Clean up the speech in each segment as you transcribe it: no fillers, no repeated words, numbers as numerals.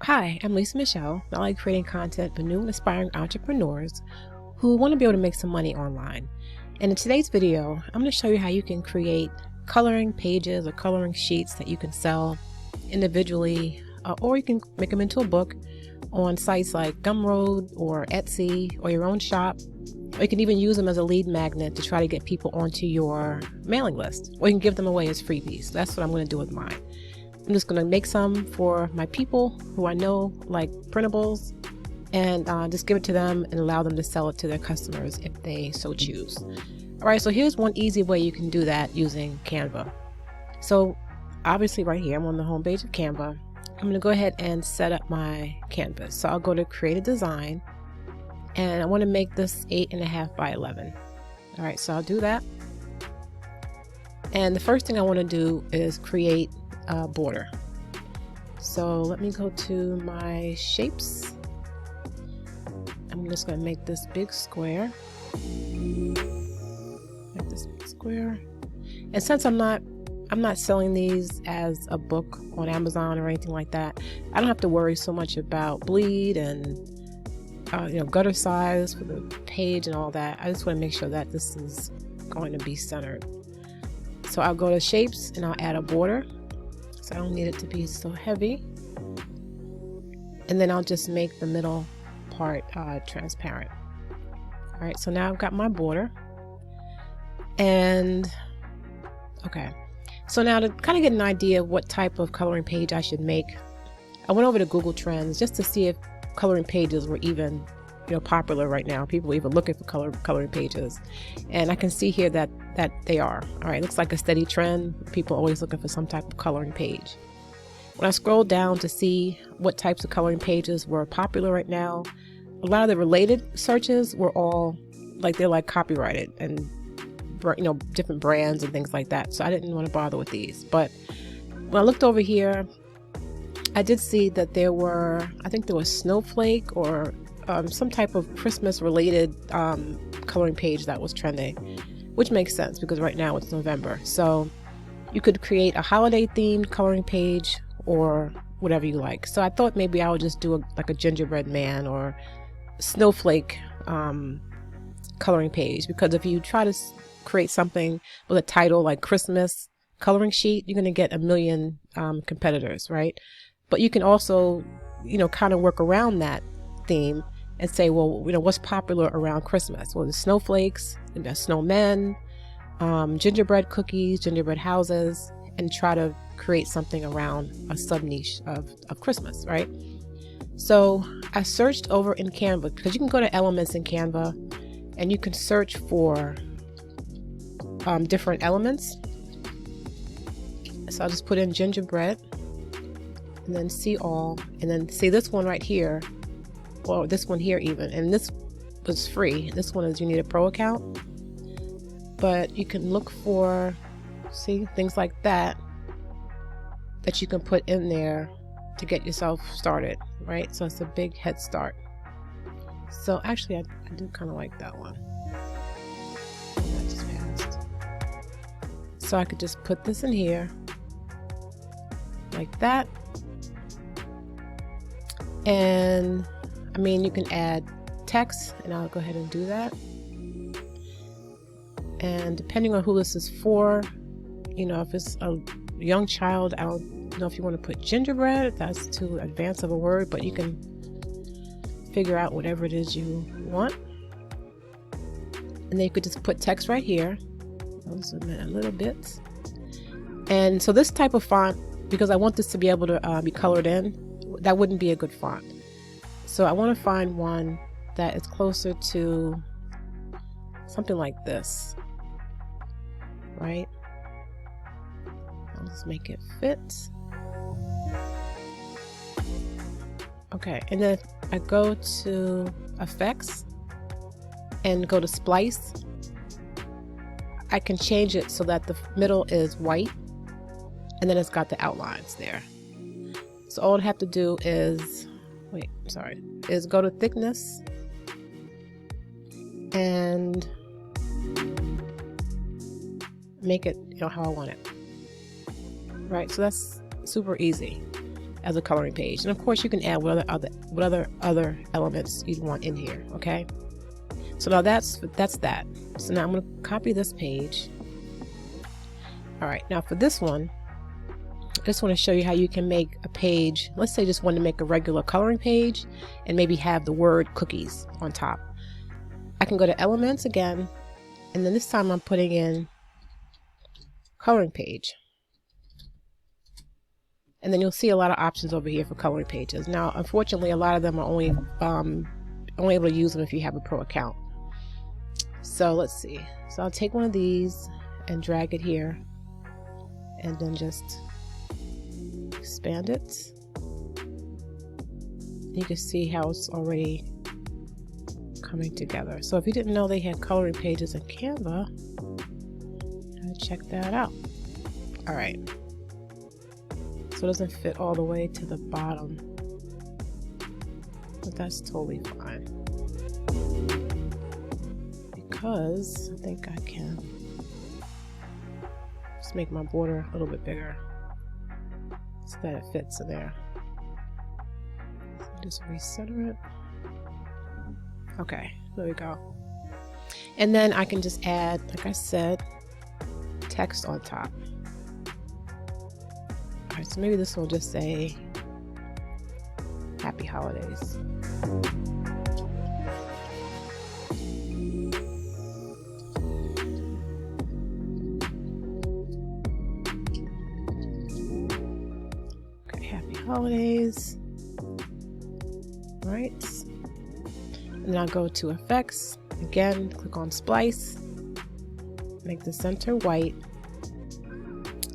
Hi, I'm Lisa Michelle. I like creating content for new and aspiring entrepreneurs who want to be able to make some money online. And in today's video, I'm going to show you how you can create coloring pages or coloring sheets that you can sell individually, or you can make them into a book on sites like Gumroad or Etsy or your own shop. Or you can even use them as a lead magnet to try to get people onto your mailing list, or you can give them away as freebies. That's what I'm going to do with mine. I'm just going to make some for my people who I know like printables, and just give it to them and allow them to sell it to their customers if they so choose. All right, so here's one easy way you can do that using Canva. So obviously right here, I'm on the home page of Canva. I'm going to go ahead and set up my canvas. So I'll go to create a design, and I want to make this 8.5 by 11. All right, so I'll do that. And the first thing I want to do is create a border. So let me go to my shapes. I'm just going to make this big square. Make this big square. And since I'm not selling these as a book on Amazon or anything like that, I don't have to worry so much about bleed and gutter size for the page and all that. I just want to make sure that this is going to be centered. So I'll go to shapes and I'll add a border. So I don't need it to be so heavy. And then I'll just make the middle part transparent. All right, so now I've got my border. And okay, so now to kind of get an idea of what type of coloring page I should make, I went over to Google Trends just to see if coloring pages were even popular right now. People were even looking for coloring pages, and I can see here that they are. All right, looks like a steady trend. People are always looking for some type of coloring page. When I scrolled down to see what types of coloring pages were popular right now, a lot of the related searches were all they're like copyrighted and different brands and things like that. So I didn't want to bother with these. But when I looked over here, I did see that there were, I think there was snowflake or some type of Christmas related coloring page that was trending, which makes sense because right now it's November. So you could create a holiday themed coloring page or whatever you like. So I thought maybe I would just do a gingerbread man or snowflake coloring page, because if you try to create something with a title like Christmas coloring sheet, you're going to get a million competitors, right? But you can also, kind of work around that theme and say, well, what's popular around Christmas? Well, the snowflakes, the snowmen, gingerbread cookies, gingerbread houses, and try to create something around a sub niche of Christmas, right? So I searched over in Canva, because you can go to elements in Canva and you can search for different elements. So I'll just put in gingerbread and then see all, and then see this one right here, or this one here even, and this was free. This one is you need a pro account, but you can look for, see, things like that you can put in there to get yourself started, right? So it's a big head start. So actually I do kind of like that one. That just passed. So I could just put this in here like that. And I mean, you can add text, and I'll go ahead and do that. And depending on who this is for, if it's a young child, I don't know if you want to put gingerbread, if that's too advanced of a word, but you can figure out whatever it is you want. And then you could just put text right here. I'll zoom in a little bit. And so this type of font, because I want this to be able to be colored in, that wouldn't be a good font. So I want to find one that is closer to something like this, right? I'll just make it fit. Okay, and then I go to effects and go to splice. I can change it so that the middle is white and then it's got the outlines there. So all I have to do is, is go to thickness and make it how I want it. Right, so that's super easy. as a coloring page. And of course you can add what other elements you'd want in here. Okay, so now that's that. So now I'm going to copy this page. All right, now for this one, I just want to show you how you can make a page. Let's say just want to make a regular coloring page and maybe have the word cookies on top. I can go to elements again, and then this time I'm putting in coloring page. And then you'll see a lot of options over here for coloring pages. Now, unfortunately, a lot of them are only able to use them if you have a pro account. So let's see. So I'll take one of these and drag it here, and then just expand it. You can see how it's already coming together. So if you didn't know they had coloring pages in Canva, check that out. All right. So it doesn't fit all the way to the bottom, but that's totally fine, because I think I can just make my border a little bit bigger so that it fits in there. So just recenter it. Okay, there we go. And then I can just add, like I said, text on top. All right, so maybe this will just say Happy Holidays. Okay, Happy Holidays. All right. And then I'll go to Effects. Again, click on Splice. Make the center white.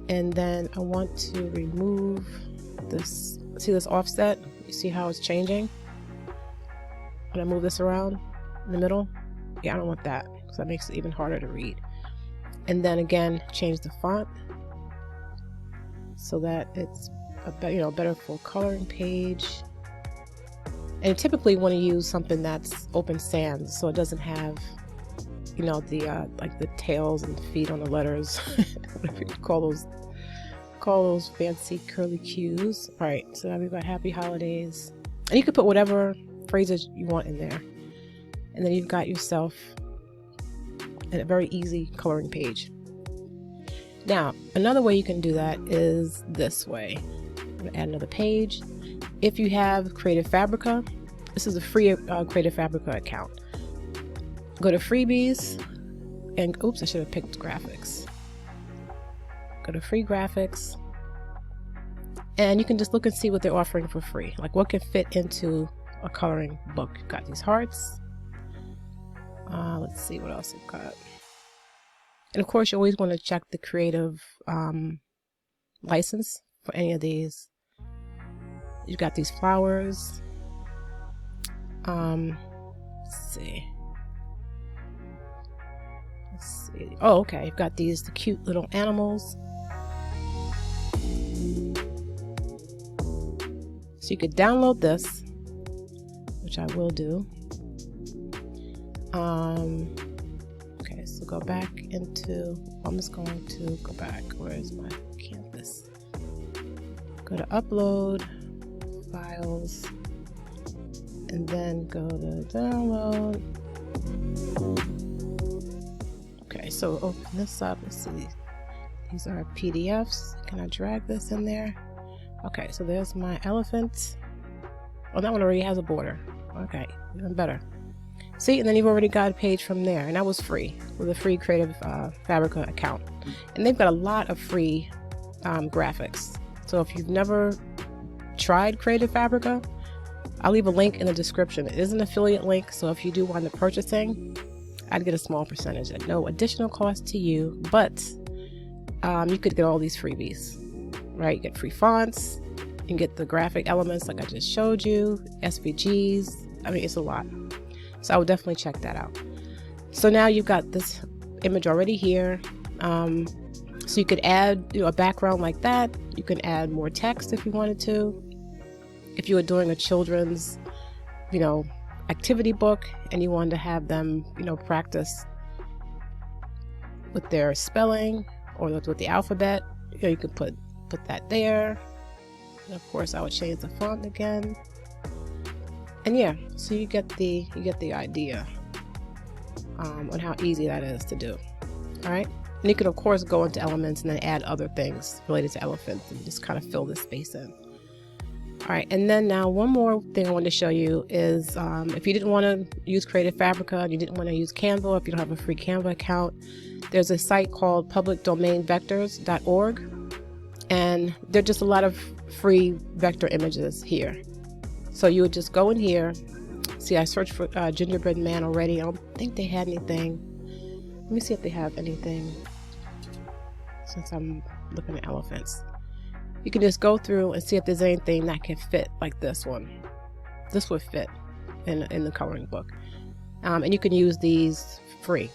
And then I want to remove this. See this offset? You see how it's changing? When I move this around in the middle? Yeah, I don't want that, because that makes it even harder to read. And then again, change the font so that it's a better for coloring page. And typically you want to use something that's open sans, so it doesn't have, you know, the like the tails and feet on the letters. Whatever you call those fancy curly cues. All right, so now we've got Happy Holidays, and you can put whatever phrases you want in there, and then you've got yourself a very easy coloring page. Now, another way you can do that is this way. I'm gonna add another page. If you have Creative Fabrica, this is a free Creative Fabrica account. Go to freebies, and oops, I should have picked graphics. Go to free graphics, and you can just look and see what they're offering for free, like what can fit into a coloring book. You've got these hearts. Let's see what else you've got. And of course, you always want to check the creative license for any of these. You've got these flowers. Let's see. Oh, okay. You've got the cute little animals. So you could download this, which I will do. Okay, so go back into, I'm just going to go back. Where's my canvas? Go to Upload, Files, and then go to Download. Okay, so open this up. Let's see. These are PDFs. Can I drag this in there? Okay, so there's my elephant. Oh, that one already has a border. Okay, even better. See, and then you've already got a page from there, and that was free with a free Creative Fabrica account. And they've got a lot of free graphics. So if you've never tried Creative Fabrica, I'll leave a link in the description. It is an affiliate link, so if you do wind up purchasing, I'd get a small percentage at no additional cost to you, but you could get all these freebies, right? You get free fonts, you can get the graphic elements like I just showed you, SVGs. I mean, it's a lot. So I would definitely check that out. So now you've got this image already here. So you could add a background like that. You can add more text if you wanted to. If you were doing a children's, activity book and you wanted to have them, practice with their spelling or with the alphabet, you could put that there. And of course I would change the font again. And yeah, so you get the idea on how easy that is to do. All right, and you can of course go into elements and then add other things related to elephants and just kind of fill this space in. All right, and then now one more thing I wanted to show you is if you didn't want to use Creative Fabrica and you didn't want to use Canva, if you don't have a free Canva account, there's a site called publicdomainvectors.org, and there are just a lot of free vector images here. So you would just go in here. See, I searched for gingerbread man already. I don't think they had anything. Let me see if they have anything, since I'm looking at elephants. You can just go through and see if there's anything that can fit like this one. This would fit in the coloring book. And you can use these free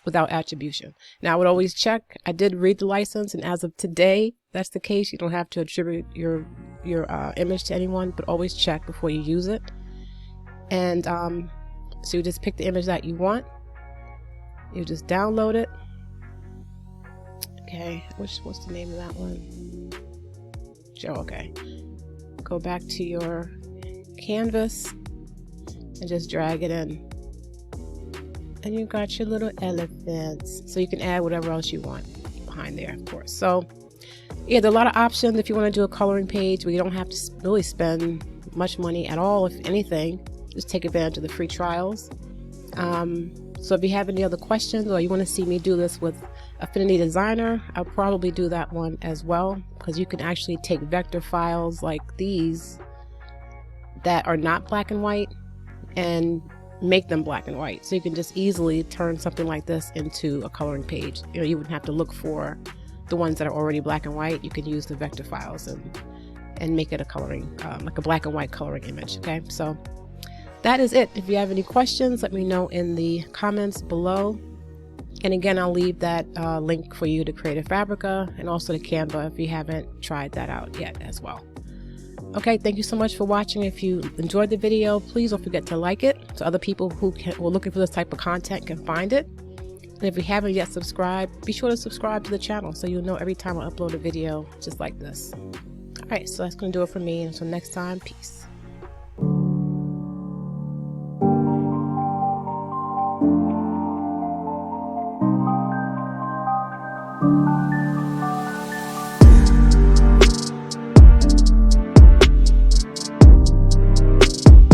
without attribution. Now I would always check. I did read the license, and as of today, that's the case. You don't have to attribute your image to anyone, but always check before you use it. And so you just pick the image that you want. You just download it. Okay, what's the name of that one? Joe. Okay. Go back to your canvas and just drag it in. And you got your little elephants. So you can add whatever else you want behind there, of course. So yeah, there are a lot of options if you want to do a coloring page where you don't have to really spend much money at all, if anything. Just take advantage of the free trials. So if you have any other questions or you want to see me do this with Affinity Designer, I'll probably do that one as well, because you can actually take vector files like these that are not black and white and make them black and white. So you can just easily turn something like this into a coloring page. You know, you wouldn't have to look for the ones that are already black and white. You can use the vector files and make it a coloring, like a black and white coloring image. Okay, so that is it. If you have any questions, let me know in the comments below. And again, I'll leave that link for you to Creative Fabrica and also to Canva if you haven't tried that out yet as well. Okay, thank you so much for watching. If you enjoyed the video, please don't forget to like it so other people who are looking for this type of content can find it. And if you haven't yet subscribed, be sure to subscribe to the channel so you'll know every time I upload a video just like this. All right, so that's going to do it for me. Until next time, peace.